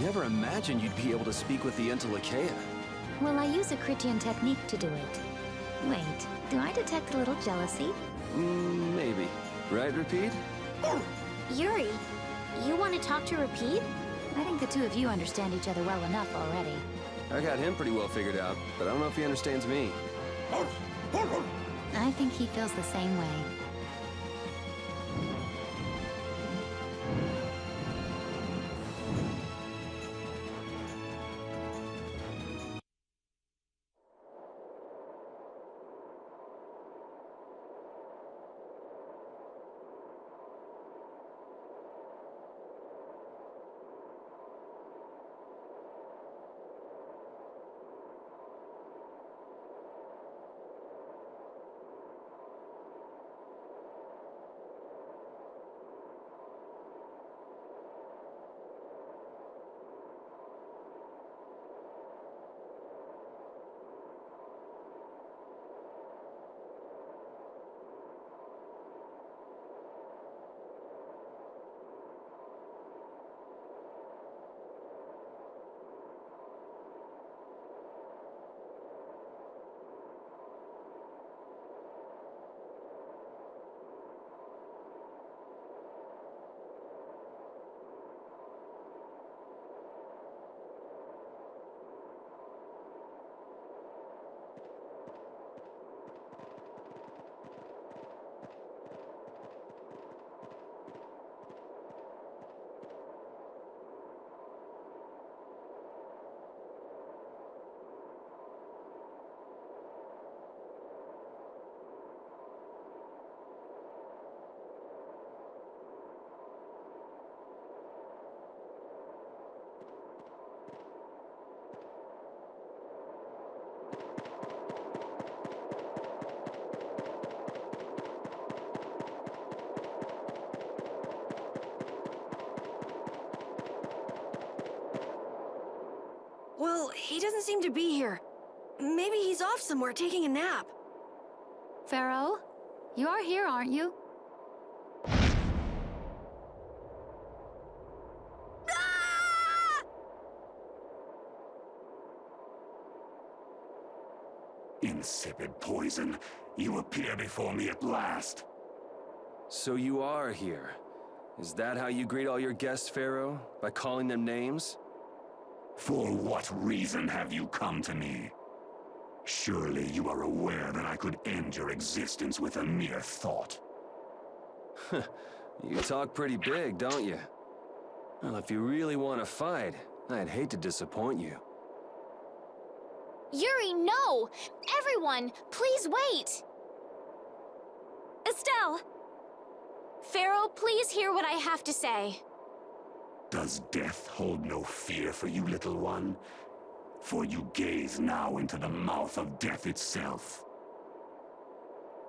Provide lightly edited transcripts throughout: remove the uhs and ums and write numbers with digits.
never imagined you'd be able to speak with the Entelekea. Well, I use a Critian technique to do it. Wait, do I detect a little jealousy? Maybe. Right, Repeat? Yuri, you want to talk to Repeat? I think the two of you understand each other well enough already. I got him pretty well figured out, but I don't know if he understands me. I think he feels the same way. Well, he doesn't seem to be here. Maybe he's off somewhere taking a nap. Pharaoh, you are here, aren't you? Ah! Insipid poison, you appear before me at last. So you are here. Is that how you greet all your guests, Pharaoh? By calling them names? For what reason have you come to me? Surely you are aware that I could end your existence with a mere thought. You talk pretty big, don't you? Well, if you really want to fight, I'd hate to disappoint you. Yuri, no! Everyone, please wait! Estelle! Pharaoh, please hear what I have to say. Does death hold no fear for you, little one? For you gaze now into the mouth of death itself.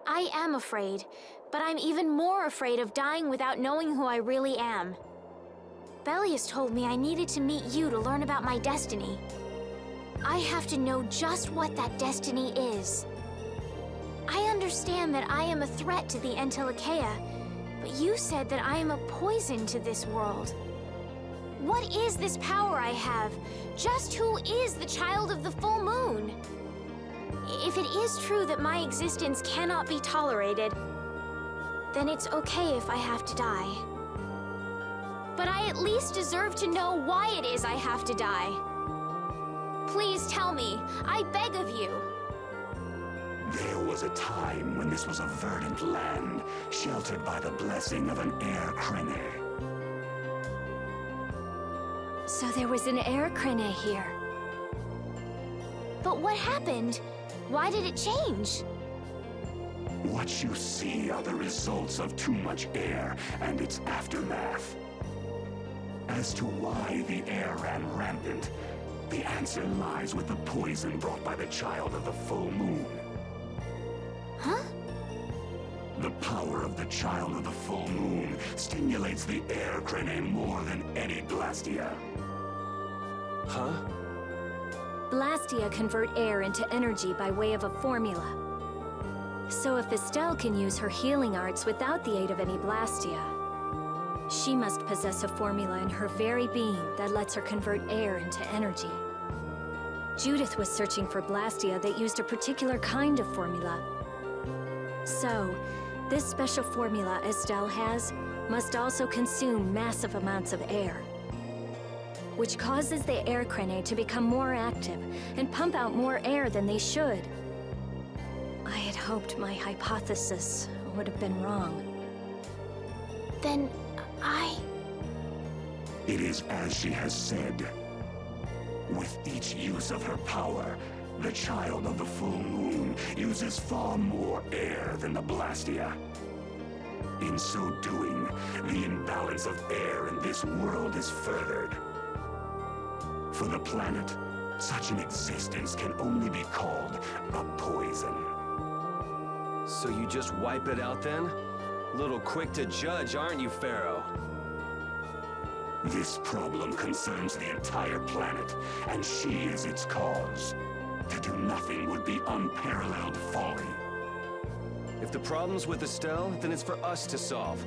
I am afraid, but I'm even more afraid of dying without knowing who I really am. Belius told me I needed to meet you to learn about my destiny. I have to know just what that destiny is. I understand that I am a threat to the Entelekea, but you said that I am a poison to this world. What is this power I have? Just who is the child of the full moon? If it is true that my existence cannot be tolerated, then it's okay if I have to die. But I at least deserve to know why it is I have to die. Please tell me, I beg of you. There was a time when this was a verdant land, sheltered by the blessing of an air crene. So there was an air crene here. But what happened? Why did it change? What you see are the results of too much air and its aftermath. As to why the air ran rampant, the answer lies with the poison brought by the child of the full moon. Huh? The power of the child of the full moon stimulates the air crene more than any blastia. Huh? Blastia convert air into energy by way of a formula. So if Estelle can use her healing arts without the aid of any blastia, She must possess a formula in her very being that lets her convert air into energy. Judith was searching for Blastia that used a particular kind of formula. So, this special formula Estelle has must also consume massive amounts of air, which causes the air cranae to become more active and pump out more air than they should. I had hoped my hypothesis would have been wrong. Then It is as she has said. With each use of her power, the child of the full moon uses far more air than the Blastia. In so doing, the imbalance of air in this world is furthered. For the planet, such an existence can only be called a poison. So you just wipe it out then? Little quick to judge, aren't you, Pharaoh? This problem concerns the entire planet, and she is its cause. To do nothing would be unparalleled folly. If the problem's with Estelle, then it's for us to solve.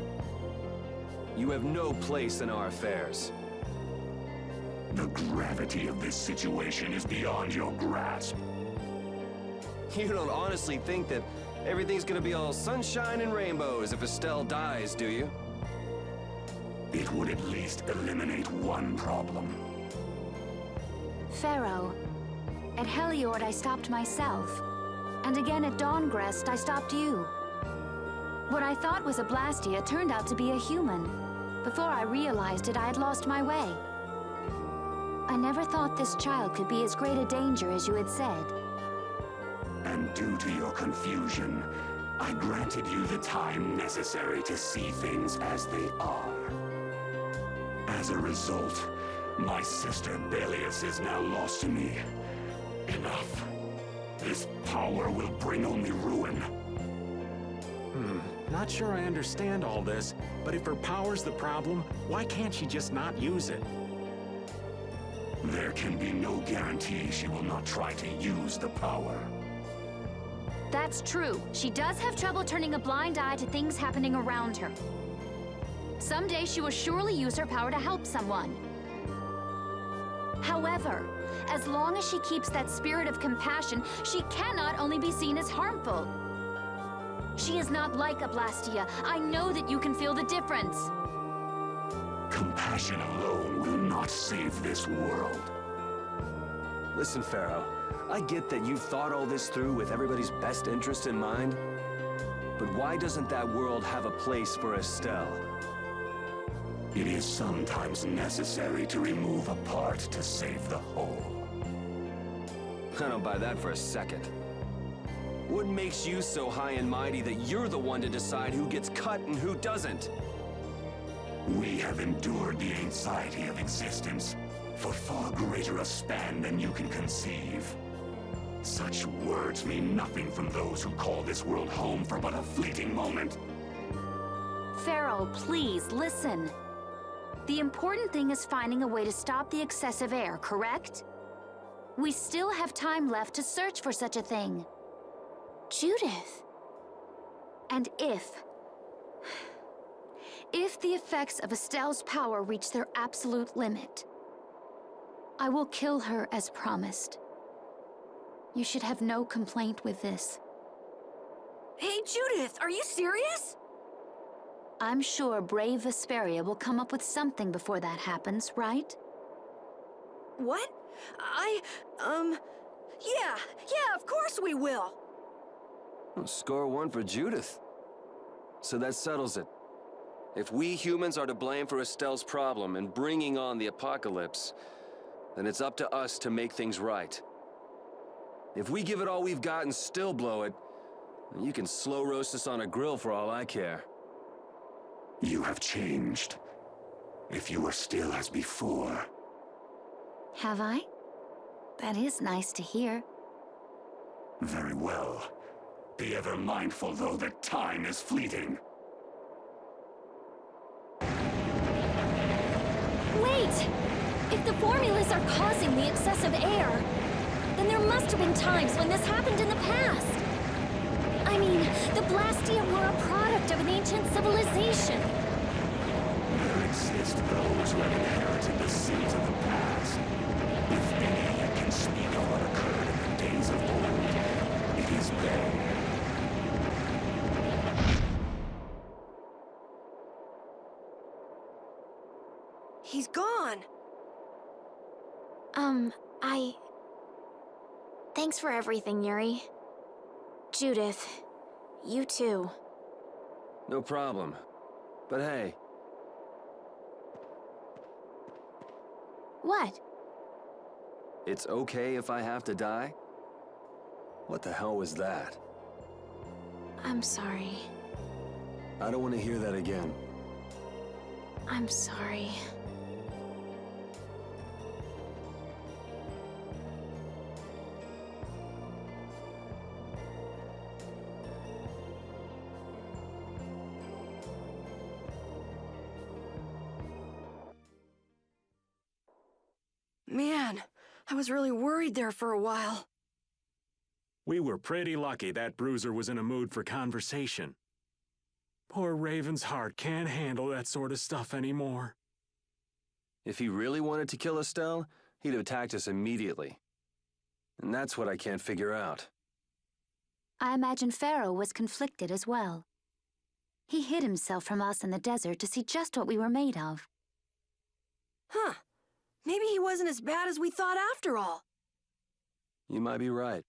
You have no place in our affairs. The gravity of this situation is beyond your grasp. You don't honestly think that everything's gonna be all sunshine and rainbows if Estelle dies, do you? It would at least eliminate one problem. Pharaoh, at Heliord I stopped myself. And again at Dawngrest I stopped you. What I thought was a Blastia turned out to be a human. Before I realized it, I had lost my way. I never thought this child could be as great a danger as you had said. And due to your confusion, I granted you the time necessary to see things as they are. As a result, my sister Belius is now lost to me. Enough. This power will bring only ruin. Not sure I understand all this, but if her power's the problem, why can't she just not use it? There can be no guarantee she will not try to use the power. That's true. She does have trouble turning a blind eye to things happening around her. Someday she will surely use her power to help someone. However, as long as she keeps that spirit of compassion, she cannot only be seen as harmful. She is not like a Blastia. I know that you can feel the difference. Compassion alone will not save this world. Listen, Pharaoh, I get that you've thought all this through with everybody's best interest in mind. But why doesn't that world have a place for Estelle? It is sometimes necessary to remove a part to save the whole. I don't buy that for a second. What makes you so high and mighty that you're the one to decide who gets cut and who doesn't? We have endured the anxiety of existence for far greater a span than you can conceive. Such words mean nothing from those who call this world home for but a fleeting moment. Pharaoh, please, listen. The important thing is finding a way to stop the excessive air, correct? We still have time left to search for such a thing. Judith. And if the effects of Estelle's power reach their absolute limit, I will kill her as promised. You should have no complaint with this. Hey, Judith, are you serious? I'm sure brave Vesperia will come up with something before that happens, right? What? Yeah, of course we will. Well, score one for Judith. So that settles it. If we humans are to blame for Estelle's problem and bringing on the apocalypse, then it's up to us to make things right. If we give it all we've got and still blow it, then you can slow roast us on a grill for all I care. You have changed. If you were still as before. Have I? That is nice to hear. Very well. Be ever mindful, though, that time is fleeting. Wait! If the formulas are causing the excessive air, then there must have been times when this happened in the past. I mean, the Blastia were a product of an ancient civilization. There He's gone. Thanks for everything, Yuri. Judith, you too. No problem. But hey, What? it's okay if I have to die? What the hell was that? I'm sorry. I don't want to hear that again. I'm sorry. Man, I was really worried there for a while. We were pretty lucky that Bruiser was in a mood for conversation. Poor Raven's heart can't handle that sort of stuff anymore. If he really wanted to kill Estelle, he'd have attacked us immediately. And that's what I can't figure out. I imagine Pharaoh was conflicted as well. He hid himself from us in the desert to see just what we were made of. Huh. Maybe he wasn't as bad as we thought after all. You might be right.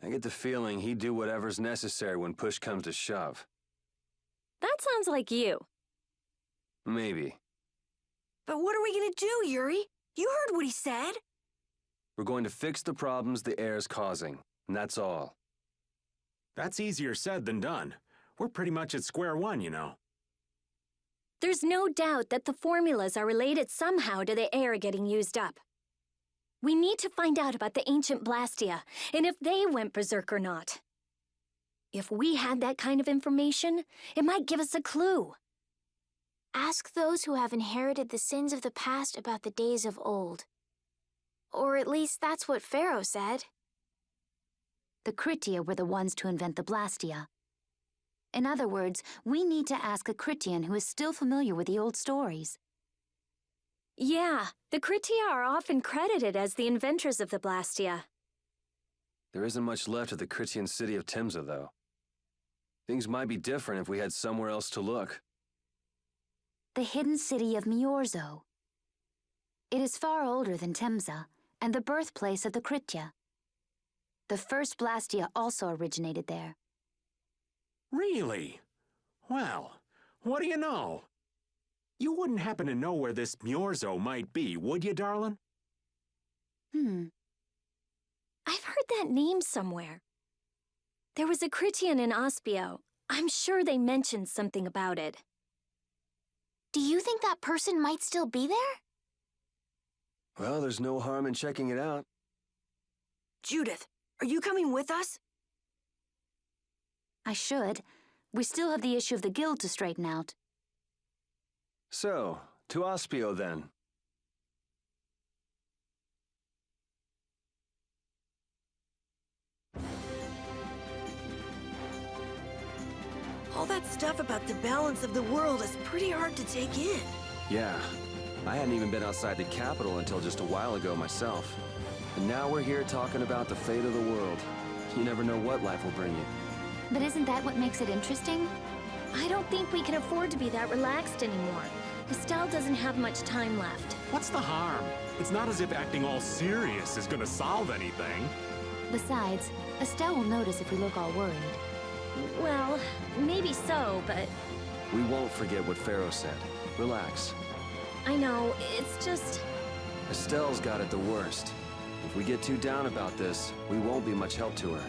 I get the feeling he'd do whatever's necessary when push comes to shove. That sounds like you. Maybe. But what are we gonna do, Yuri? You heard what he said. We're going to fix the problems the air's causing, and that's all. That's easier said than done. We're pretty much at square one, you know. There's no doubt that the formulas are related somehow to the air getting used up. We need to find out about the ancient Blastia, and if they went berserk or not. If we had that kind of information, it might give us a clue. Ask those who have inherited the sins of the past about the days of old. Or at least that's what Pharaoh said. The Kritia were the ones to invent the Blastia. In other words, we need to ask a Kritian who is still familiar with the old stories. Yeah, the Kritia are often credited as the inventors of the Blastia. There isn't much left of the Critian city of Timza, though. Things might be different if we had somewhere else to look. The hidden city of Miorzo. It is far older than Timza, and the birthplace of the Kritia. The first Blastia also originated there. Really? Well, what do you know? You wouldn't happen to know where this Miorzo might be, would you, darling? I've heard that name somewhere. There was a Kritian in Ospio. I'm sure they mentioned something about it. Do you think that person might still be there? Well, there's no harm in checking it out. Judith, are you coming with us? I should. We still have the issue of the guild to straighten out. So, to Ospio then. All that stuff about the balance of the world is pretty hard to take in. Yeah, I hadn't even been outside the capital until just a while ago myself. And now we're here talking about the fate of the world. You never know what life will bring you. But isn't that what makes it interesting? I don't think we can afford to be that relaxed anymore. Estelle doesn't have much time left. What's the harm? It's not as if acting all serious is gonna solve anything. Besides, Estelle will notice if we look all worried. Well, maybe so, but We won't forget what Pharaoh said. Relax. I know, it's just... Estelle's got it the worst. If we get too down about this, we won't be much help to her.